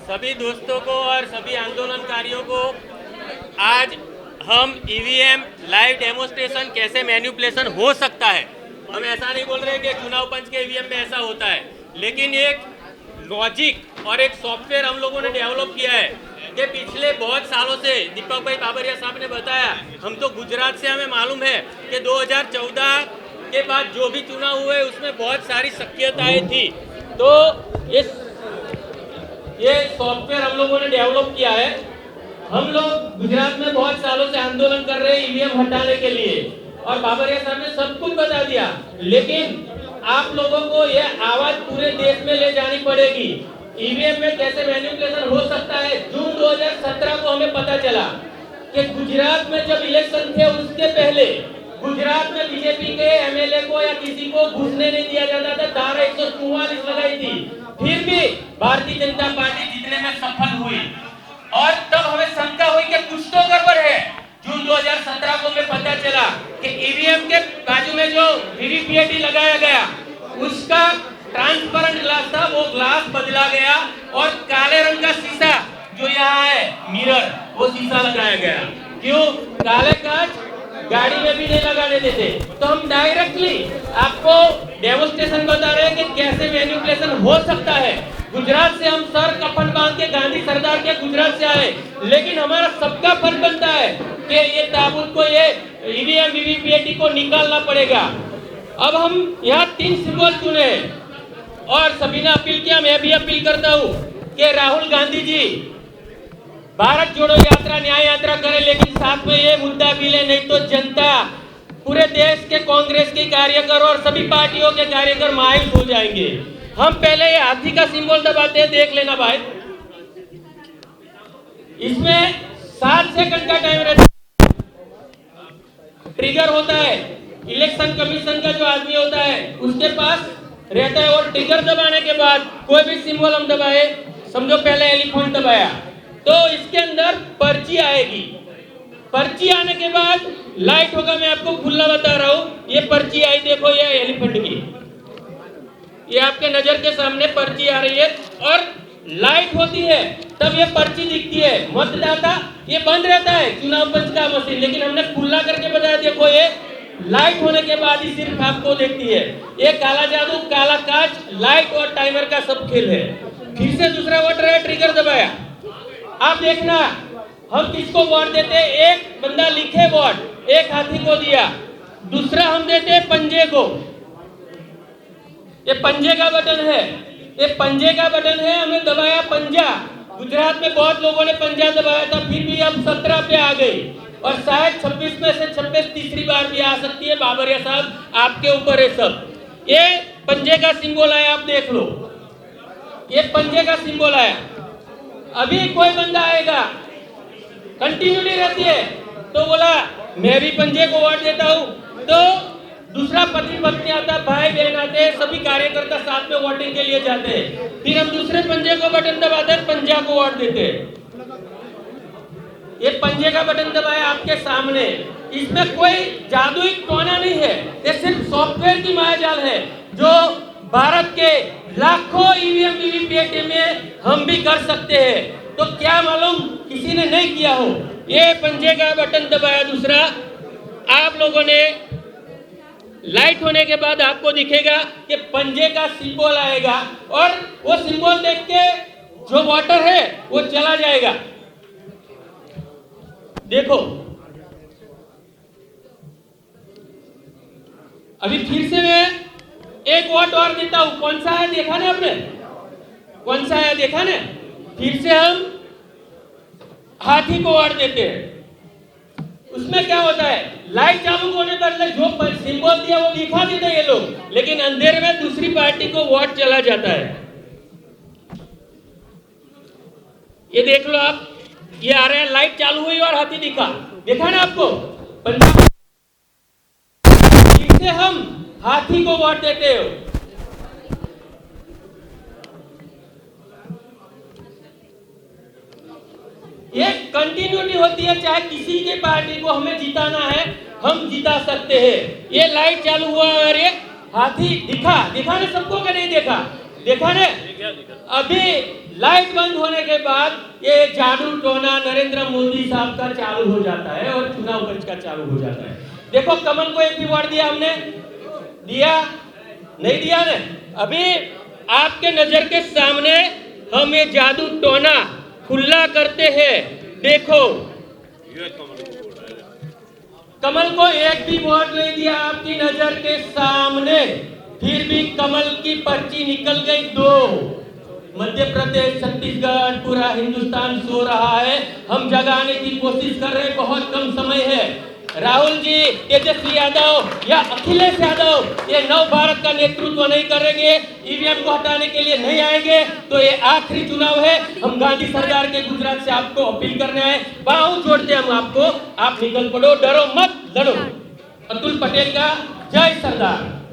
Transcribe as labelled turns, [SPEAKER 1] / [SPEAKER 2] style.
[SPEAKER 1] सभी दोस्तों को और सभी आंदोलनकारियों को आज हम ईवीएम लाइव डेमोस्ट्रेशन कैसे मैन्युपुलेशन हो सकता है, हम ऐसा नहीं बोल रहे कि चुनाव पंच के ईवीएम में ऐसा होता है, लेकिन एक लॉजिक और एक सॉफ्टवेयर हम लोगों ने डेवलप किया है कि पिछले बहुत सालों से दीपक भाई बाबरिया साहब ने बताया, हम तो गुजरात से हमें मालूम है कि 2014 के बाद जो भी चुनाव हुए उसमें बहुत सारी शक्यताएं थी। तो ये सॉफ्टवेयर हम लोगों ने डेवलप किया है। हम लोग गुजरात में बहुत सालों से आंदोलन कर रहे हैं ईवीएम हटाने के लिए और बाबरिया साहब ने सब कुछ बता दिया, लेकिन आप लोगों को यह आवाज पूरे देश में ले जानी पड़ेगी। ईवीएम में कैसे मैनिपुलेशन हो सकता है। जून 2017 को हमें पता चला कि गुजरात में जब इलेक्शन थे उसके पहले गुजरात में बीजेपी के एमएलए को या किसी को घुसने नहीं दिया जाता था। धारा 144 लगाई थी, फिर भी भारतीय जनता पार्टी जीतने में सफल हुई और तब हमें शंका हुई कि कुछ तो गड़बड़ है। जून 2017 को हमें पता चला कि ईवीएम के बाजू में जो वीवीपीएटी लगाया गया उसका ट्रांसपेरेंट ग्लास था, वो ग्लास बदला गया और काले रंग का शीशा जो यहाँ है मिरर, वो शीशा लगाया गया। क्यों? काले कांच गाड़ी में भी नहीं लगाने देते। तो हम डायरेक्टली आपको डेमोस्ट्रेशन बता रहे हैं कि कैसे मैनिपुलेशन हो सकता है। गुजरात से हम सर कफन बांध के गांधी सरदार के गुजरात से आए, लेकिन हमारा सबका फर्ज बनता है कि ये ताबूत को, ये ईवीएम वीवीपीएटी को निकालना पड़ेगा। अब हम यहाँ 3 सिंबल चुने और सभी ने अपील किया, मैं भी अपील करता हूँ कि राहुल गांधी जी भारत जोड़ो यात्रा, न्याय यात्रा करें, लेकिन साथ में ये मुद्दा भी ले, नहीं तो जनता, पूरे देश के कांग्रेस के कार्यकर और सभी पार्टियों के कार्यकर मायूस हो जाएंगे। हम पहले ये हाथी का सिंबल दबाते हैं, देख लेना भाई। इसमें 7 सेकंड का टाइम रहता है, ट्रिगर होता है। इलेक्शन कमीशन का जो आदमी होता है उसके पास रहता है और ट्रिगर दबाने के बाद कोई भी सिंबल हम दबाए, समझो पहले एलिफेंट दबाया तो इसके अंदर पर्ची आएगी। पर्ची आने के बाद लाइट होगा, मैं आपको खुला बता रहा हूँ। ये पर्ची आई, देखो ये एलिफेंट की, ये आपके नजर के सामने पर्ची आ रही है और लाइट होती है तब ये पर्ची दिखती है। मतदाता ये बंद रहता है चुनाव पंच का मशीन, लेकिन हमने खुला करके बताया, देखो ये लाइट होने के बाद ही सिर्फ आपको देखती है। ये काला जादू, काला कांच, लाइट और टाइमर का सब खेल है। फिर से दूसरा वोटर है, ट्रिगर दबाया, आप देखना हम किसको वोट देते हैं। एक बंदा लिखे वोट, एक हाथी को दिया, दूसरा हम देते हैं पंजे को। ये पंजे का बटन है, ये पंजे का बटन है, हमने दबाया पंजा। गुजरात में बहुत लोगों ने पंजा दबाया था, फिर भी हम 17 पे आ गए और शायद 26 में से 26 तीसरी बार भी आ सकती है। बाबरिया साहब आपके ऊपर है सब। ये पंजे का सिंबल आया, आप देख लो, ये पंजे का सिंबल आया। अभी कोई बंदा आएगा, कंटिन्यूटी रहती है, तो बोला मैं भी पंजे को वोट देता हूं, तो दूसरा पति पत्नी आता, भाई बहन आते हैं, सभी कार्यकर्ता साथ में वोटिंग के लिए जाते हैं। फिर हम दूसरे पंजे को बटन दबाते हैं, पंजा को वोट देते हैं। ये पंजे का बटन दबाया आपके सामने, इसमें कोई जादुई टोना नहीं है, ये सिर्फ सॉफ्टवेयर की मायाजाल है जो भारत के लाखों ईवीएम वीवीपीएटी में हम भी कर सकते हैं। तो क्या मालूम किसी ने नहीं किया हो। ये पंजे का बटन दबाया, दूसरा आप लोगों ने लाइट होने के बाद आपको दिखेगा कि पंजे का सिंबल आएगा और वो सिंबल देख के जो वोटर है वो चला जाएगा। देखो अभी फिर से मैं एक वोट और देता हूं। कौन सा है देखा ना आपने, कौन सा है देखा ना। फिर से हम हाथी को वोट देते हैं। उसमें क्या होता है, लाइट चालू होने पर जो सिंबल दिया वो दिखा देते हैं ये लोग, लेकिन अंधेरे में दूसरी पार्टी को वोट चला जाता है। ये देख लो आप, ये आ रहे हैं, लाइट चालू हुई और हाथी दिखा, देखा ना आपको। फिर से हम हाथी को वोट देते हो। ये कंटिन्यूटी होती है, चाहे किसी के पार्टी को हमें जिताना है हम जिता सकते हैं। ये लाइट चालू हुआ और ये हाथी दिखा, दिखा ना सबको, क्या नहीं देखा, देखा ना। अभी लाइट बंद होने के बाद ये जादू टोना नरेंद्र मोदी साहब का चालू हो जाता है और चुनाव खर्च का चालू हो जाता है। देखो कमल को एक भी वोट दिया हमने, दिया नहीं दिया ने? अभी आपके नजर के सामने हम ये जादू टोना खुला करते हैं। देखो कमल को एक भी वोट नहीं दिया आपकी नजर के सामने, फिर भी कमल की पर्ची निकल गई 2। मध्य प्रदेश, छत्तीसगढ़, पूरा हिंदुस्तान सो रहा है। हम जगाने की कोशिश कर रहे हैं, बहुत कम समय है। राहुल जी, तेजस्वी यादव या अखिलेश यादव ये नव भारत का नेतृत्व नहीं करेंगे, ईवीएम को हटाने के लिए नहीं आएंगे, तो ये आखिरी चुनाव है। हम गांधी सरकार के गुजरात से आपको अपील करने आए, बाहु जोड़ते हम आपको, आप निकल पड़ो, डरो मत, लड़ो। अतुल पटेल का जय सरदार।